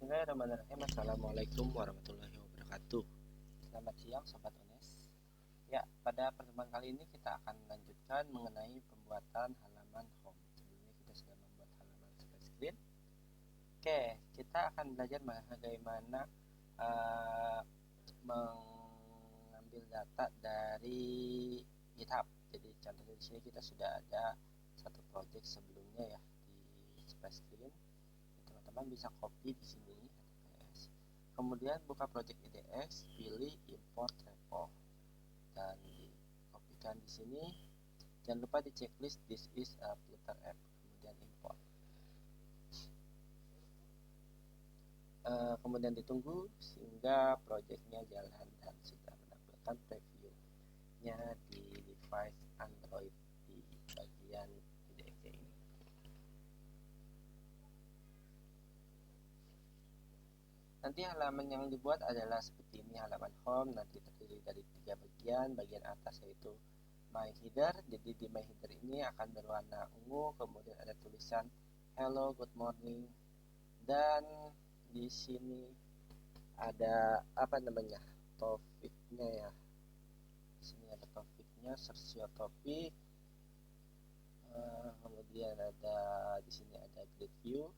Bismillahirrahmanirrahim. Assalamualaikum warahmatullahi wabarakatuh. Selamat siang Sobat Ones. Ya, pada pertemuan kali ini kita akan melanjutkan mengenai pembuatan halaman home. Sebelumnya kita sudah membuat halaman splash screen. Oke, kita akan belajar bagaimana mengambil data dari GitHub. Jadi contohnya di sini kita sudah ada satu project sebelumnya ya di splash screen. Teman-teman bisa copy di sini, kemudian buka project IDX, pilih import repo dan dikopikan di sini. Jangan lupa di checklist this is a Flutter app, kemudian import. Kemudian ditunggu sehingga projectnya jalan dan sudah menampilkan previewnya di device Android di bagian IDX ini. Nanti halaman yang dibuat adalah seperti ini, halaman home. Nanti terdiri dari 3 bagian. Bagian atas yaitu my header. Jadi di my header ini akan berwarna ungu, kemudian ada tulisan hello, good morning, dan di sini ada topiknya ya. Di sini ada topiknya, search your topic. Kemudian ada di sini ada grid view,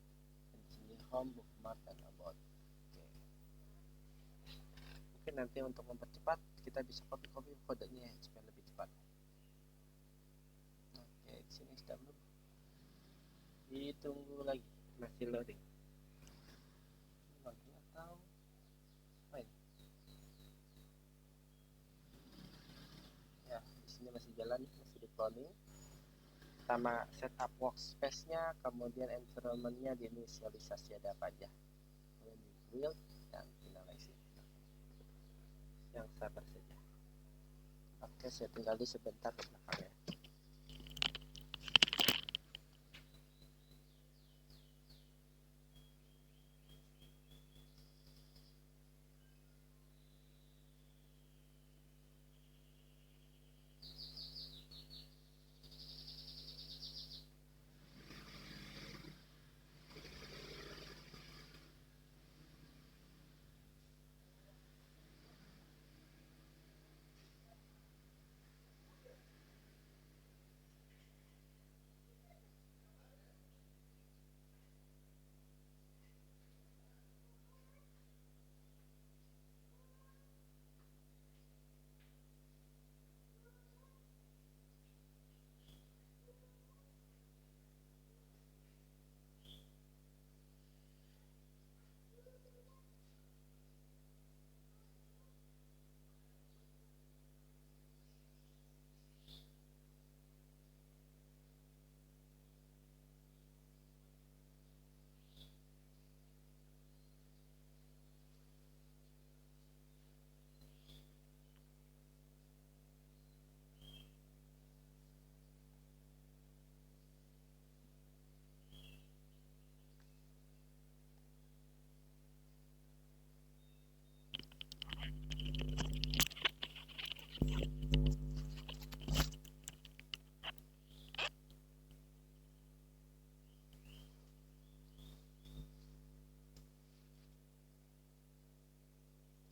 dan di sini home, bookmark, dan about. Mungkin nanti untuk mempercepat kita bisa copy kodenya supaya lebih cepat. Oke, di sini sudah belum. Ditunggu lagi, masih loading. Loading atau apa ini? Ya, di sini masih jalan, masih di cloning. Pertama setup workspace-nya, kemudian environment-nya diinisialisasi ada apa aja. Kemudian di build dan finalizing. Yang sabar saja. Oke, saya tinggal di sebentar ke belakang ya.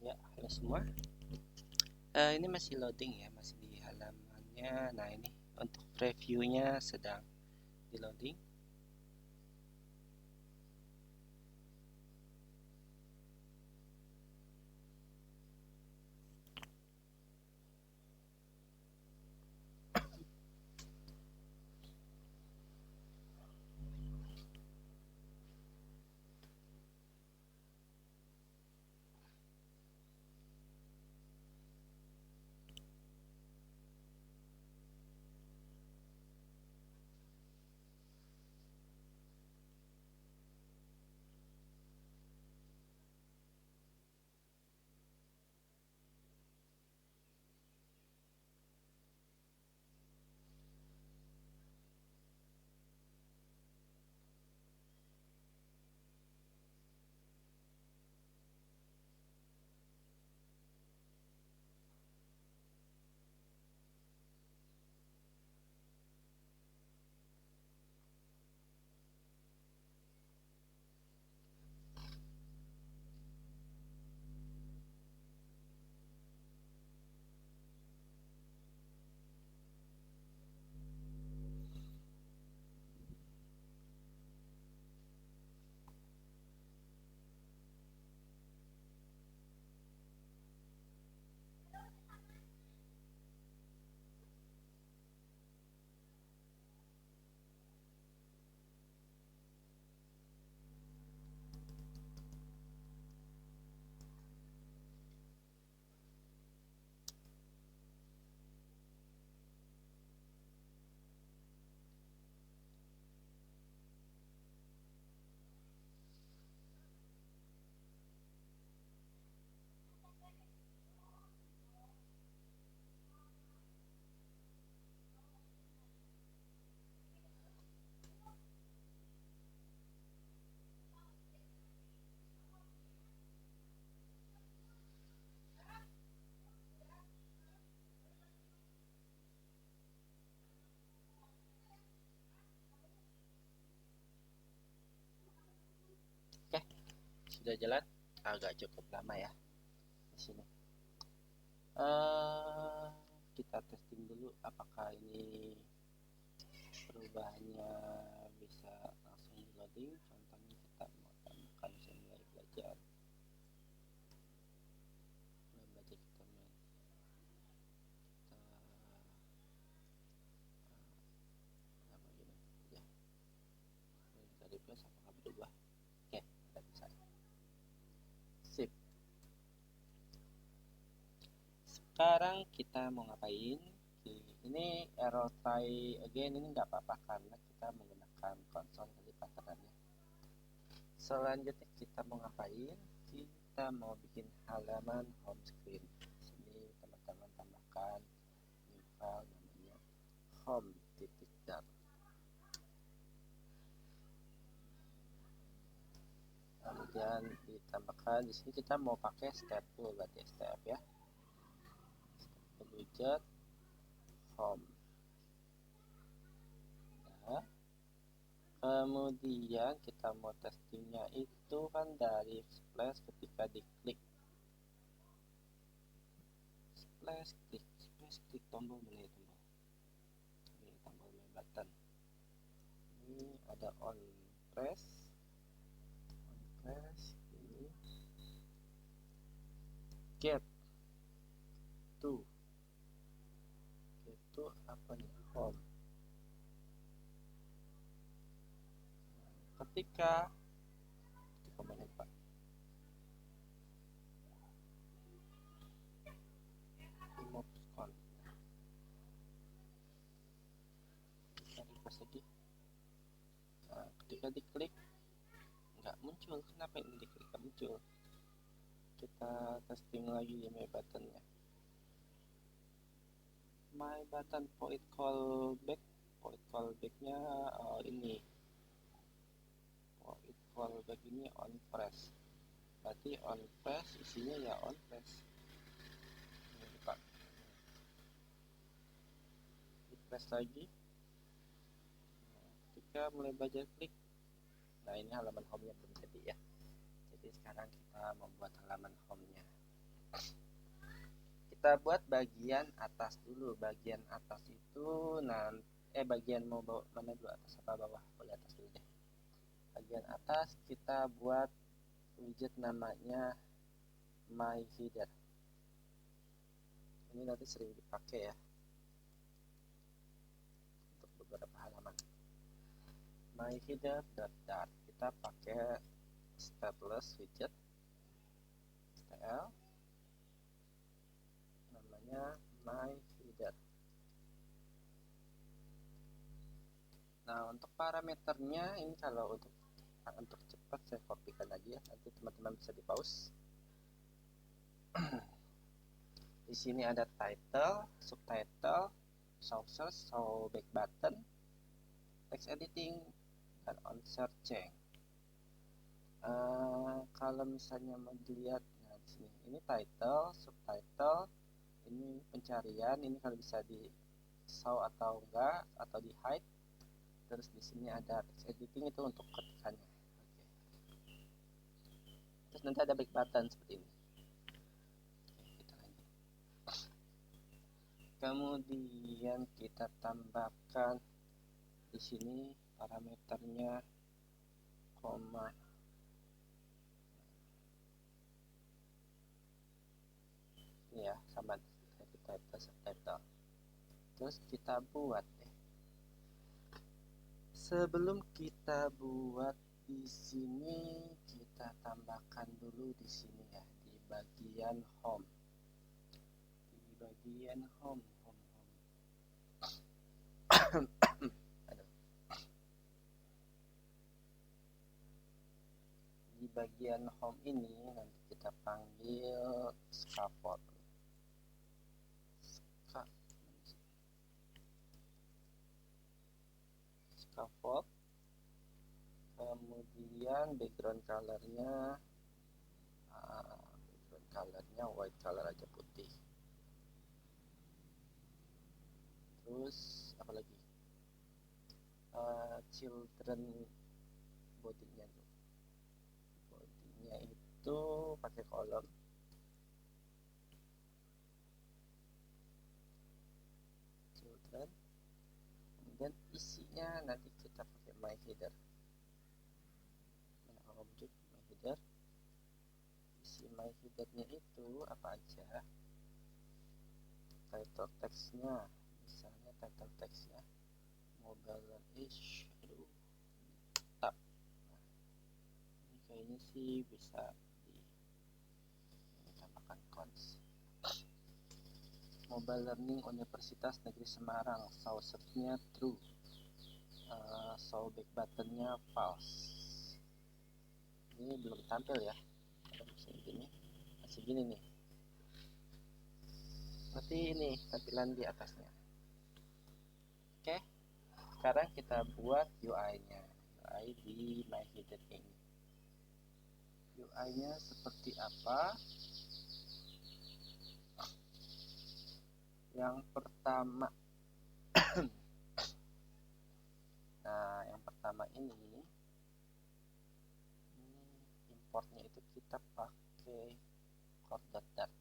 Ya, halo semua. Ini masih loading ya, masih di halamannya. Nah, ini untuk previewnya sedang di loading. sudah jalan agak cukup lama ya di sini. Kita testing dulu apakah ini perubahannya bisa langsung di loading. Contohnya kita mau tambahkan mulai belajar kita refresh apakah berubah. Oke, kita bisa sip. Sekarang kita mau ngapain? Ini error try again ini nggak apa-apa karena kita menggunakan konsol dari patternnya. Selanjutnya kita mau ngapain? Kita mau bikin halaman home screen. Sini teman-teman tambahkan new file namanya home.dart. Kemudian ditambahkan di sini kita mau pakai step tool, berarti step ya. Widget home. Nah, kemudian kita mau testingnya itu kan dari splash ketika diklik splash klik tombol mana itu ini tombol main button ini ada on press ini get to apa nih home. Ketika mana Pak Imopscon lagi. Nah, ketika diklik nggak muncul, kenapa ini diklik nggak muncul? Kita testing lagi di my buttonnya. My button point callbacknya ini point callback ini on press, berarti on press isinya ya on press. Ini Pak, di press lagi. Nah, ketika mulai belajar klik, nah ini halaman home-nya belum jadi ya. Jadi sekarang kita membuat halaman home-nya. Kita buat bagian atas dulu. Bagian atas itu bagian mau bawa mana dulu, atas apa bawah? Boleh atas dulu deh. Bagian atas kita buat widget namanya my header. Ini nanti sering dipakai ya untuk beberapa halaman. My header.dart kita pakai stateless widget stl namanya my header. Nah, untuk parameternya ini kalau untuk cepat saya kopikan aja ya, nanti teman-teman bisa di pause. Di sini ada title, subtitle, sources, so back button, text editing, dan on searching. Kalau misalnya mau dilihat, nah di sini ini title, subtitle, ini pencarian, ini kalau bisa di show atau enggak atau di hide. Terus di sini ada text editing itu untuk ketikannya. Oke. Terus nanti ada back button seperti ini. Oke, kita lanjut. Kemudian kita tambahkan di sini parameternya koma. Ini ya, sama title subtitle. Terus kita buat sebelum kita buat di sini kita tambahkan dulu di sini ya, di bagian home. Di bagian home. Di bagian home ini nanti kita panggil scaffold. Kemudian background colornya white color aja, putih. Terus apa lagi, children bodinya itu itu pakai kolom. Children. Kemudian isinya nanti kita pakai my header. Mana kalau muncul my header? Isi my headernya itu apa aja? Title text-nya, misalnya title text-nya mobile age, aduh, tab. Nah, ini kayaknya sih bisa ditambahkan cons. Mobile Learning Universitas Negeri Semarang, saucernya true, show back buttonnya false. Ini belum tampil ya, ada masih gini nih. Berarti ini tampilan di atasnya. Oke, sekarang kita buat UI-nya. UI di my header ini. UI-nya seperti apa? Yang pertama, nah yang pertama ini importnya itu kita pakai core.dart.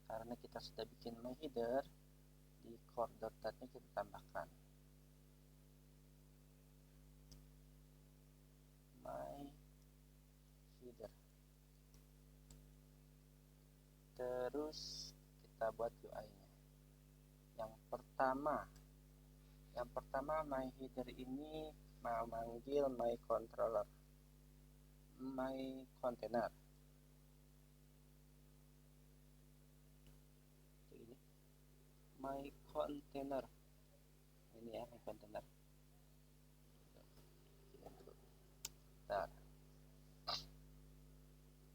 Karena kita sudah bikin my header, di core.dart-nya kita tambahkan my header. Terus kita buat UI-nya. Yang pertama my header ini memanggil my controller, my container. Ini my container. Ini ya my container. Bentar.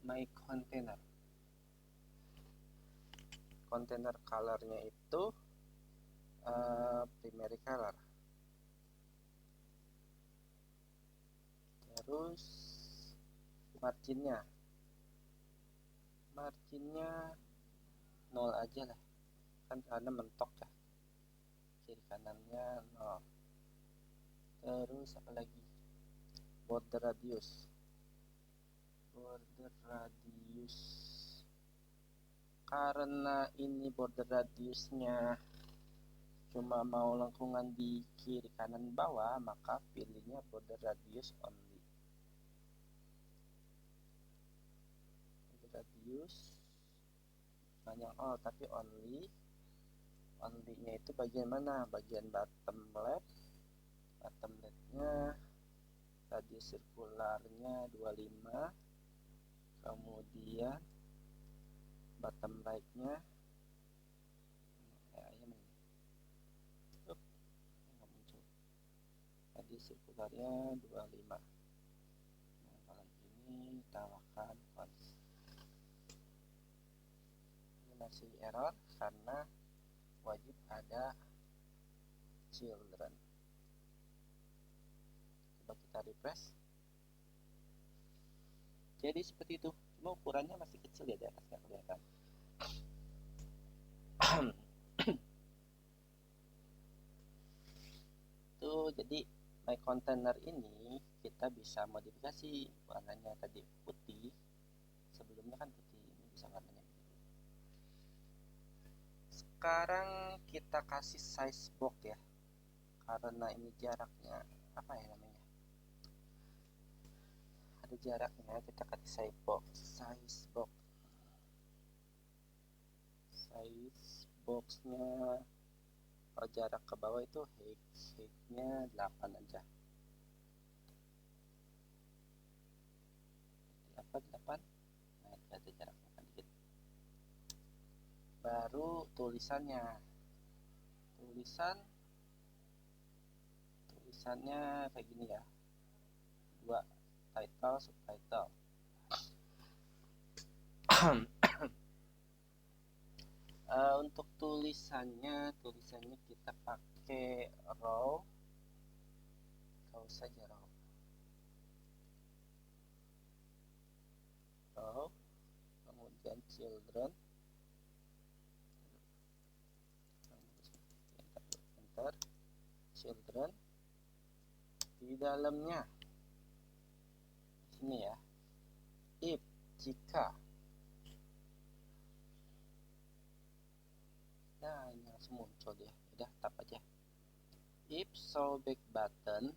My container. Container colornya itu primary color. Terus marginnya 0 aja lah, kan karena mentok ya, kiri kanannya 0. Terus apa lagi, border radius karena ini border radiusnya cuma mau lengkungan di kiri kanan bawah, maka pilihnya border radius only. Border radius banyak tapi only nya itu bagian mana? Bagian bottom left-nya radius sirkularnya 25, kemudian bottom right-nya radius sirkularnya 25. Nah, kalau ini tambahkan cons. Ini masih error karena wajib ada children. Coba kita refresh. Jadi seperti itu, cuma ukurannya masih kecil ya, di atas nggak kelihatan. Tuh, jadi my container ini kita bisa modifikasi warnanya. Tadi putih, sebelumnya kan putih, ini bisa warnanya biru. Sekarang kita kasih size box ya, karena ini jaraknya apa ya namanya, ada jaraknya, kita kasih size boxnya. Kalau jarak ke bawah itu height-nya 8 aja. Apa 8? Nah, ada jaraknya kan dikit. Baru tulisannya kayak gini ya, 2 title subtitle. Untuk tulisannya kita pakai row, saja row, kemudian children, enter, children, di dalamnya sini ya, if jika. Nah, ini langsung muncul dia. Udah, tap aja. If show back button,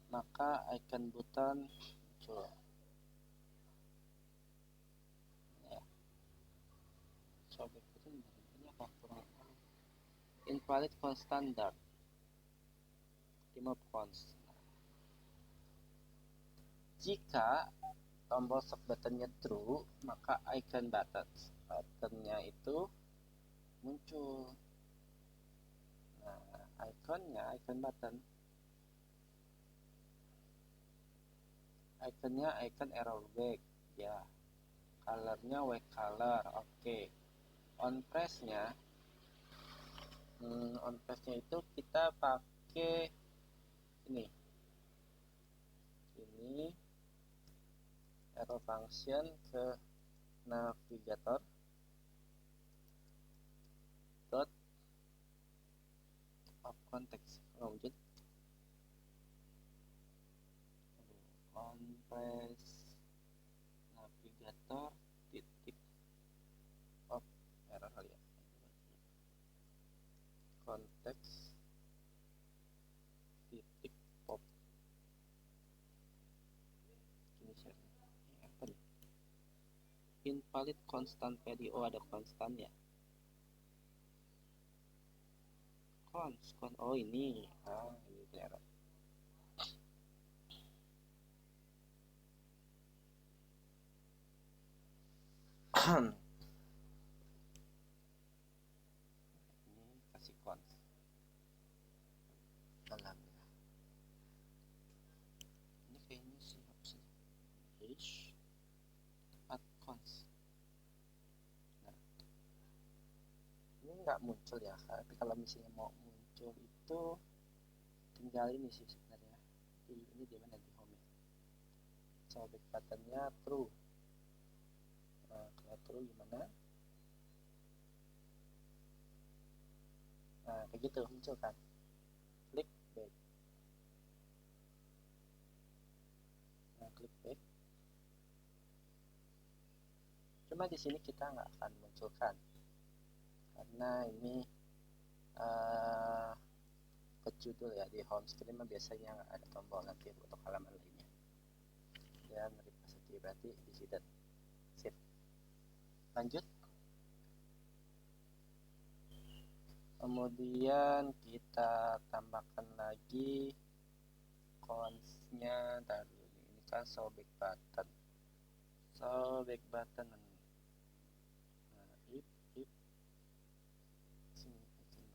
maka icon button muncul. Ya. Show back button ini apa kurang? Invalid constant dart. Remove cons. Jika tombol stop buttonnya true, maka icon buttonnya itu muncul. Nah, iconnya, icon button, iconnya icon error back ya, colornya white color. Oke. On pressnya itu kita pakai ini arrow function ke navigator dot of context. Wujud on press navigator titik of error kali ya, konteks titik pop. Ini apa nih? Invalid constant value. Oh, ada constant ya. Oh, ini ini error. Ini kasih cons dalamnya. Ini kayaknya sih opsi add cons. Nah, ini nggak muncul ya, tapi kalau misalnya mau muncul itu tinggal ini sih sebenarnya. Ini di mana, di home. So back buttonnya true. Nah, kalau true gimana? Nah, kayak gitu muncul kan. Klik back. Nah, klik back. Cuma di sini kita nggak akan munculkan karena ini judul ya. Di home screen mah biasanya nggak ada tombol nanti untuk halaman lainnya. Dan repository berarti decided. Sip. Lanjut. Kemudian kita tambahkan lagi consnya. Ini kan show back button. Nah, if sini button.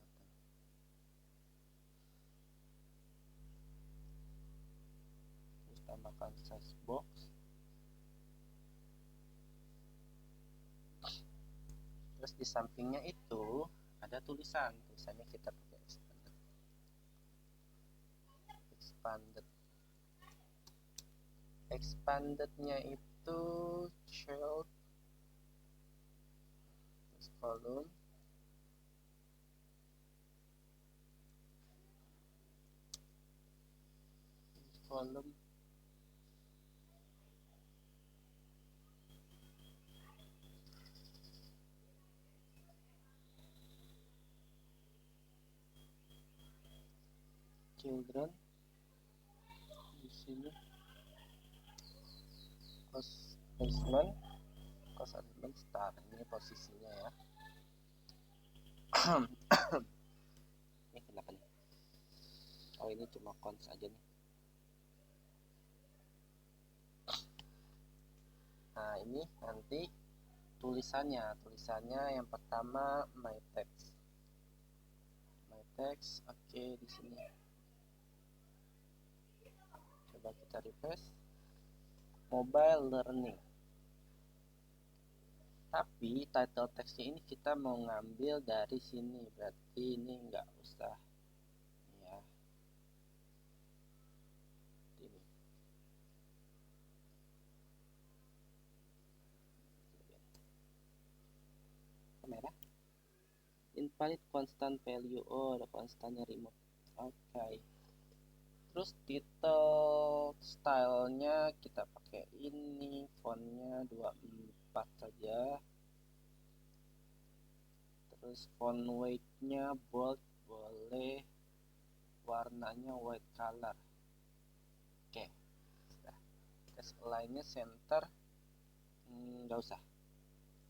Terus tambahkan size box. Terus di sampingnya itu ada tulisannya kita pakai expandednya itu child, terus kolom children. Di sini cost assessment start. Ini posisinya ya. Ini kenapa nih? Oh, ini cuma cons aja nih. Nah, ini nanti tulisannya yang pertama my text. Oke, di sini coba kita refresh. Mobile learning. Tapi title textnya ini kita mau ngambil dari sini, berarti ini nggak usah ya. Ini kamera. Invalid constant value. Oh, ada constantnya remove. Oke. Terus title stylenya kita pakai ini, fontnya 24 saja. Terus font weightnya bold boleh, warnanya white color. Oke, sudah. Text align-nya center nggak usah,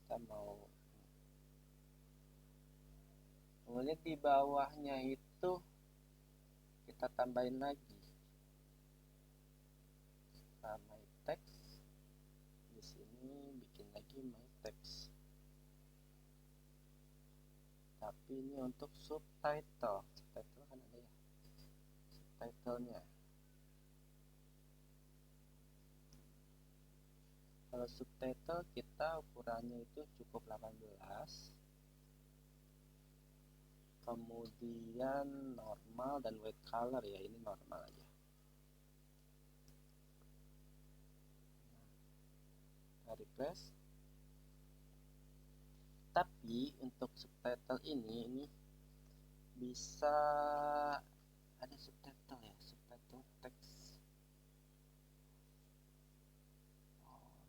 kita mau. Kemudian di bawahnya itu kita tambahin lagi my text. Di sini bikin lagi my text, tapi ini untuk subtitle kan ada ya, subtitlenya. Kalau subtitle kita ukurannya itu cukup 18, kemudian normal dan white color ya, ini normal aja. Nah, refresh. Tapi untuk subtitle ini bisa ada subtitle ya, subtitle text.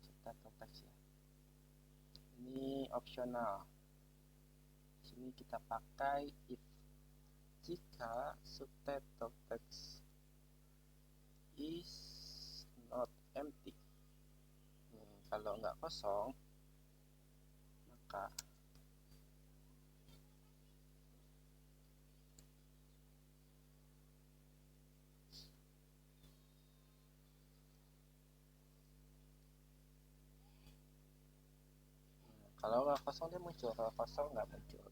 Subtitle text ya, ini opsional. Sini kita pakai if jika subtitle text is not empty. Kalau nggak kosong, maka kalau nggak kosong dia muncul, kalau kosong nggak muncul.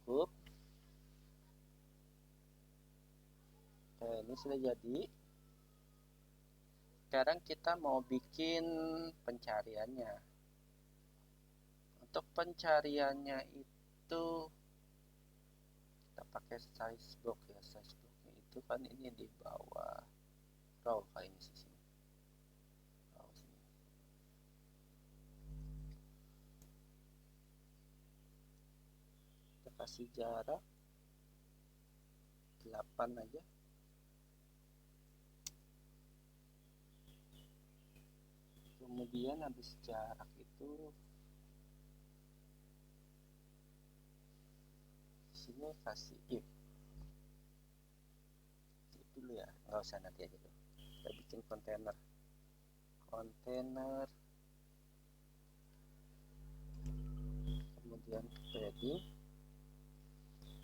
Cukup. Oke, ini sudah jadi. Sekarang kita mau bikin pencariannya. Untuk pencariannya itu kita pakai size box ya. Size boxnya itu kan ini di bawah row kayak ini sih. Kita kasih jarak 8 aja. Kemudian habis jarak itu sini kasih if dulu ya, nggak usah, nanti aja dulu. Kita bikin kontainer kemudian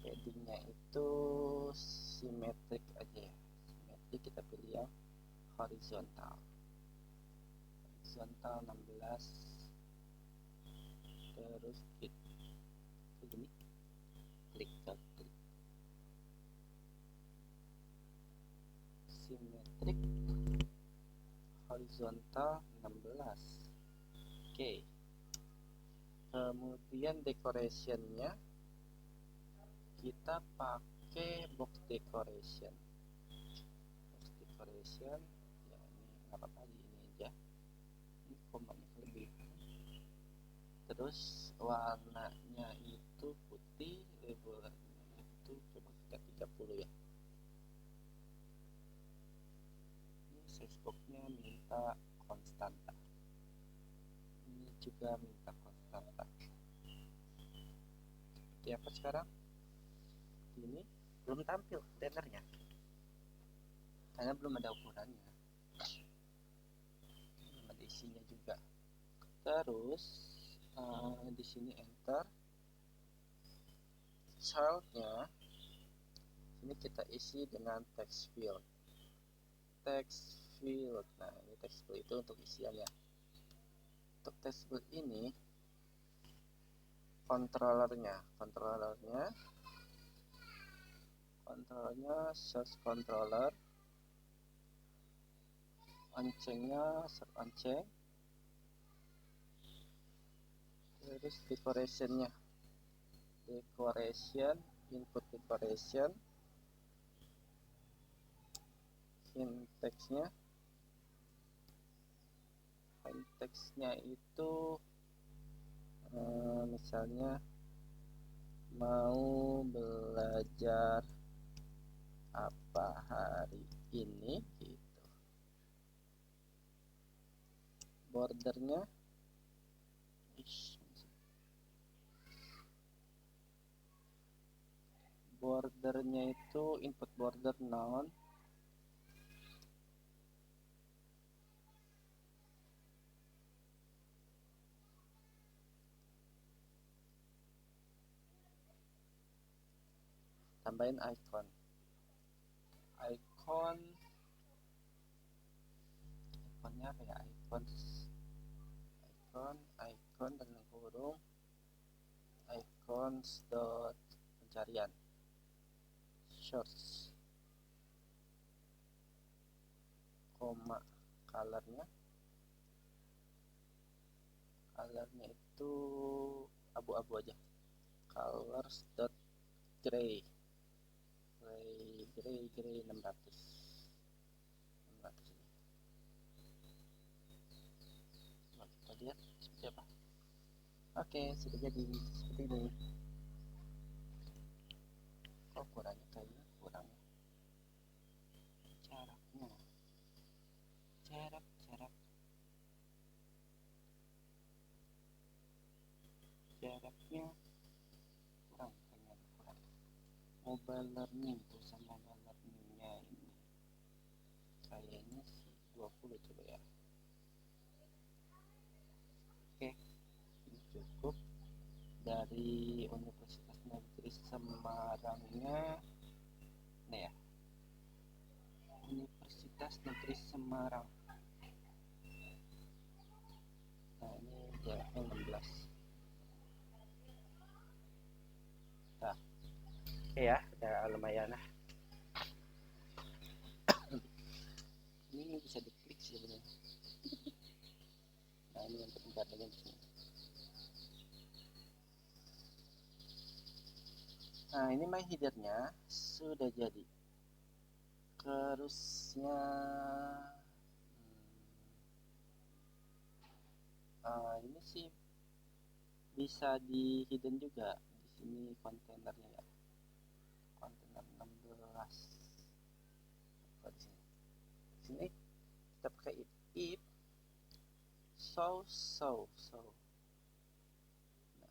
paddingnya itu symmetric aja ya. Symmetric kita pilih yang horizontal 16, terus begini, klik symmetric horizontal 16. Oke. Kemudian decorationnya kita pakai box decoration ya, ini nggak apa-apa, ini aja, ini komanya kelebihan. Terus warnanya itu putih, labelnya itu coba kita 30 ya. Ini size boxnya minta konstanta, ini juga minta konstanta. Seperti apa sekarang? Ini belum tampil kontainernya karena belum ada ukurannya, belum ada isinya juga. Terus di sini enter, childnya ini kita isi dengan text field. Nah ini text field itu untuk isiannya. Untuk text field ini controllernya search controller, oncengnya search onceng, terus decoration input decoration, syntaxnya itu misalnya mau belajar apa hari ini gitu. Bordernya itu input border noun, tambahin icon iconnya apa ya, icon dengan kurung icons dot pencarian search, koma colornya itu abu-abu aja, colors dot gray 600 kita lihat seperti apa. Oke, sudah jadi seperti ini. Kok kurangnya kayaknya kurang jaraknya, jaraknya kurang, kayaknya kurang. Mobile learning, tulisan mobile learningnya ini kayaknya sih 20 coba ya. Oke, ini cukup. Dari Universitas Negeri Semarangnya nih ya, Universitas Negeri Semarang. Nah ini jaraknya 16. Nah, oke ya, udah lumayan lah. Ini bisa diklik sih sebenarnya. Nah ini untuk bentarnya di sini. Nah ini my headernya sudah jadi. Terusnya ini sih bisa di hidden juga di sini kontainernya ya, kontainer 16. Di sini kita pakai if so nah,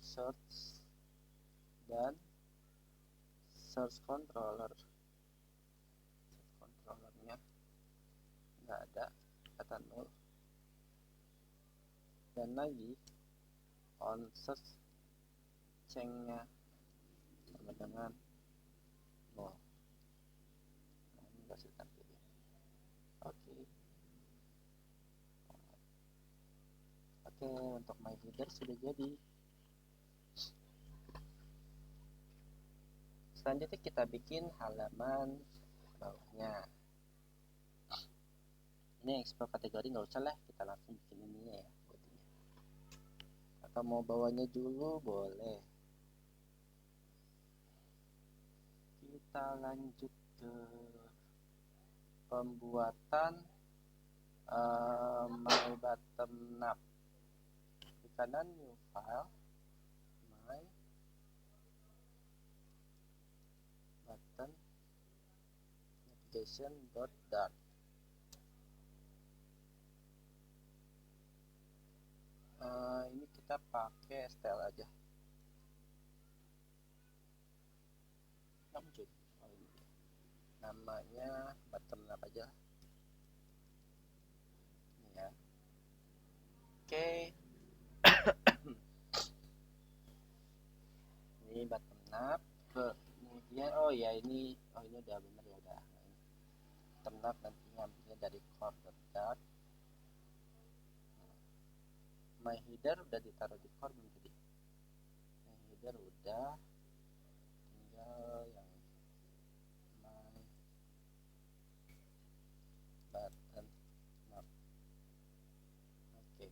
search dan search controllernya nggak ada, kata nol, dan lagi on search cengnya sama dengan nol. Nah ini nggak usah tampilin. Oke, untuk my header sudah jadi. Selanjutnya kita bikin halaman bawahnya. Ini explore kategori nggak usah lah, kita langsung bikin ininya ya, bodinya. Atau mau bawahnya dulu boleh. Kita lanjut ke pembuatan my bottom nav. Di kanan new file, my button navigation.dart. Ini kita pakai style aja. Muncul. Oh, ini namanya bottom nav aja. Ini ya. Oke. Ini bottom nav. Kemudian ini udah bener ya, udah. Bottom nav nanti ngambilnya dari core.dart. My header udah ditaruh di core belum tadi? My header udah, tinggal yang my button nav. Oke,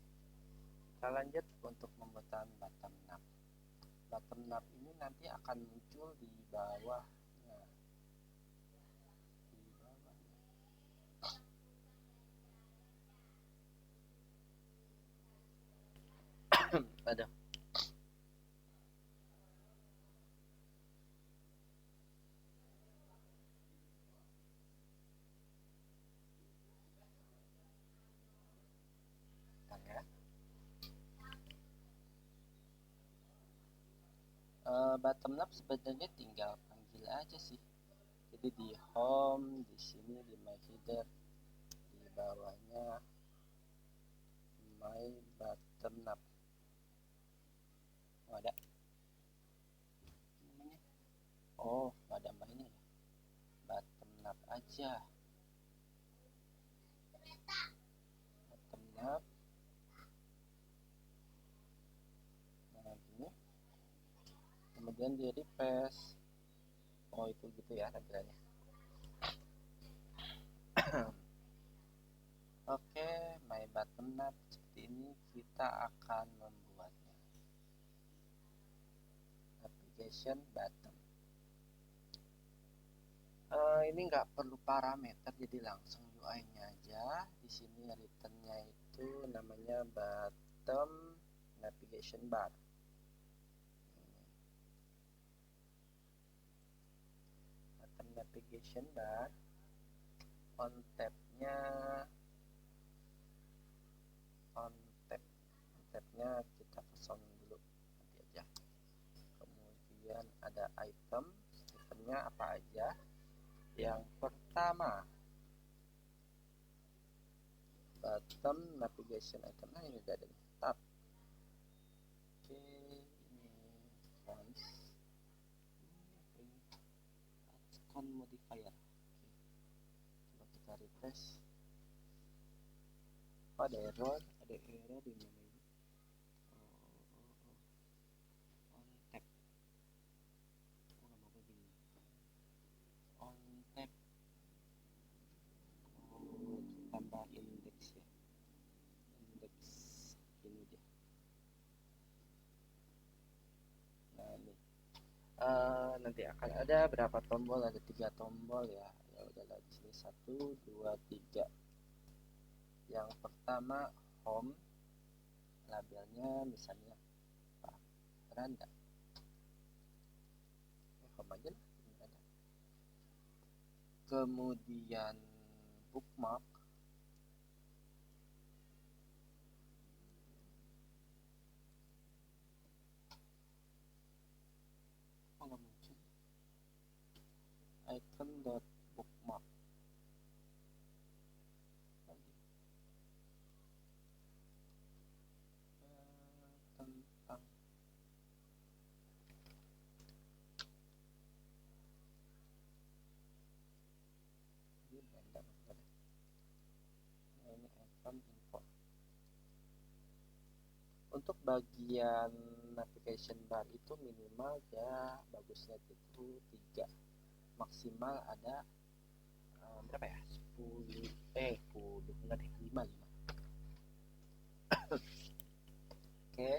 kita lanjut untuk pembuatan bottom nav. Bottom nav ini nanti akan muncul di bawahnya. Ada bottom up sebenarnya tinggal panggil aja sih. Jadi di home, di sini di my header, di bawahnya my bottom up. Oh, ada namanya. Oh, ada mainnya ya. Bottom up aja. Bottom up. Nah, gini. Kemudian di refresh. Oh, itu gitu ya tampilannya. Oke, my button up seperti ini kita akan membuatnya. Application button. Ini nggak perlu parameter, jadi langsung UI-nya aja. Di sini return-nya itu namanya bottom navigation bar. Bottom navigation bar. On tab-nya kita kosong dulu nanti aja. Kemudian ada itemnya apa aja. Yang pertama bottom navigation item, nah ini udah ada nih, tab. Oke, ini fonts, icon modifier. Oke, coba kita refresh. Oh, ada error di mana ini? On tab. Oh, nggak mau begini. On tab. Oh, tambah index ya. Index ini dia. Nah, ini nanti akan ada berapa tombol, ada 3 tombol ya. Ya udahlah, di sini 1 2 3. Yang pertama home, labelnya misalnya apa, beranda. Home aja lah, beranda. Kemudian bookmark, oh nggak muncul, icon dot bookmark lagi. Tentang ini beranda. Nah, ini icon info. Untuk bagian navigation bar itu minimal ya bagusnya itu 3, maksimal ada berapa ya, 10 enggak deh, 5. Oke,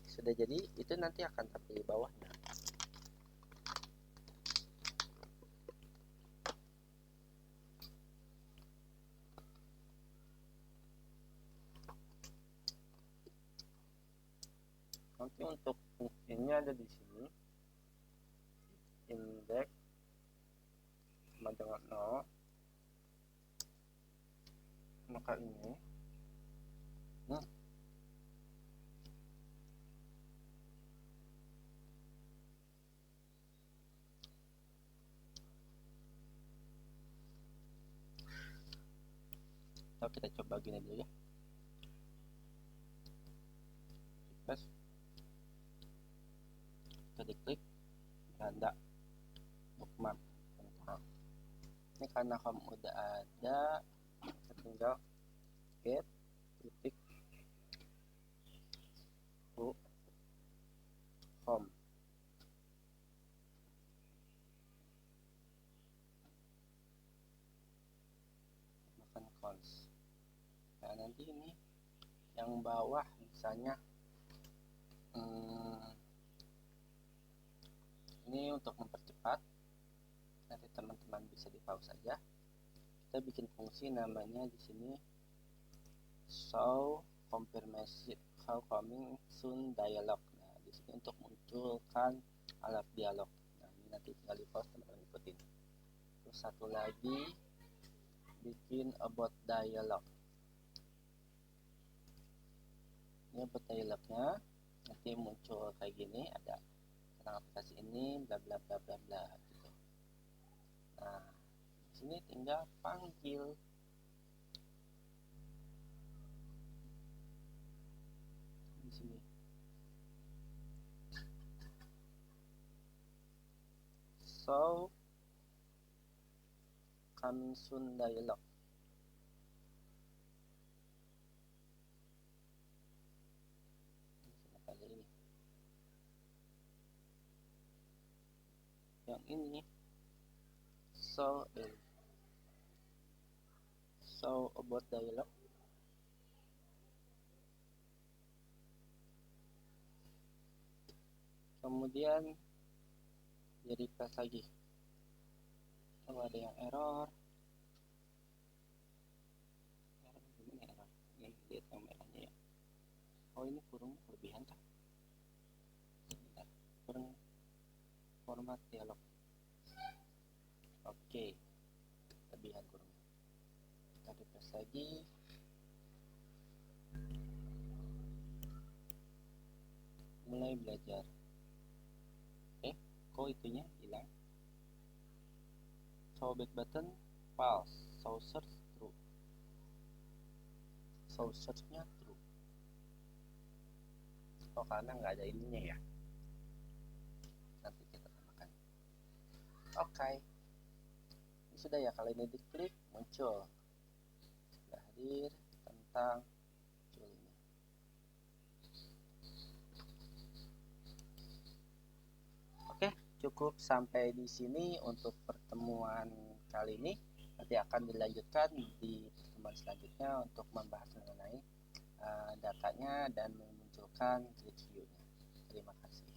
sudah jadi. Itu nanti akan tampil di bawahnya. Nanti untuk fungsinya ada di sini, index sama dengan 0, maka ini kita coba gini dulu ya. Refresh, kita diklik beranda bookmark tentang. Ini karena home udah ada, kita tinggal get titik to home. Makan cons. Nah, nanti ini yang bawah misalnya ini untuk mempercepat, nanti teman-teman bisa di pause saja. Kita bikin fungsi namanya di sini show confirmation, how coming soon dialog. Nah, di sini untuk munculkan alat dialog. Nah, ini nanti tinggal di pause, teman-teman ikutin. Terus satu lagi bikin about dialog. Ini about dialognya nanti muncul kayak gini, ada tentang aplikasi ini bla bla bla bla bla gitu. Nah, di sini tinggal panggil. Di sini show coming soon dialog. Kali ini yang ini show about dialog. Kemudian di refresh lagi. Kalau ada yang error gimana error? Ini lihat yang merahnya ya. Oh, ini kurung kelebihan kah? Sebentar, kurang format dialog. Oke, kelebihan kurung. Kita refresh lagi. Mulai belajar. Kok itunya hilang? Show back button false, show search true. Show search-nya true. Oh, karena nggak ada ininya ya. Nanti kita tambahkan. Oke. Ini sudah ya, kalau ini diklik muncul. Sudah hadir tentang muncul ini. Oke, cukup sampai di sini untuk pertemuan kali ini. Nanti akan dilanjutkan di pertemuan selanjutnya untuk membahas mengenai datanya dan memunculkan grid view-nya. Terima kasih.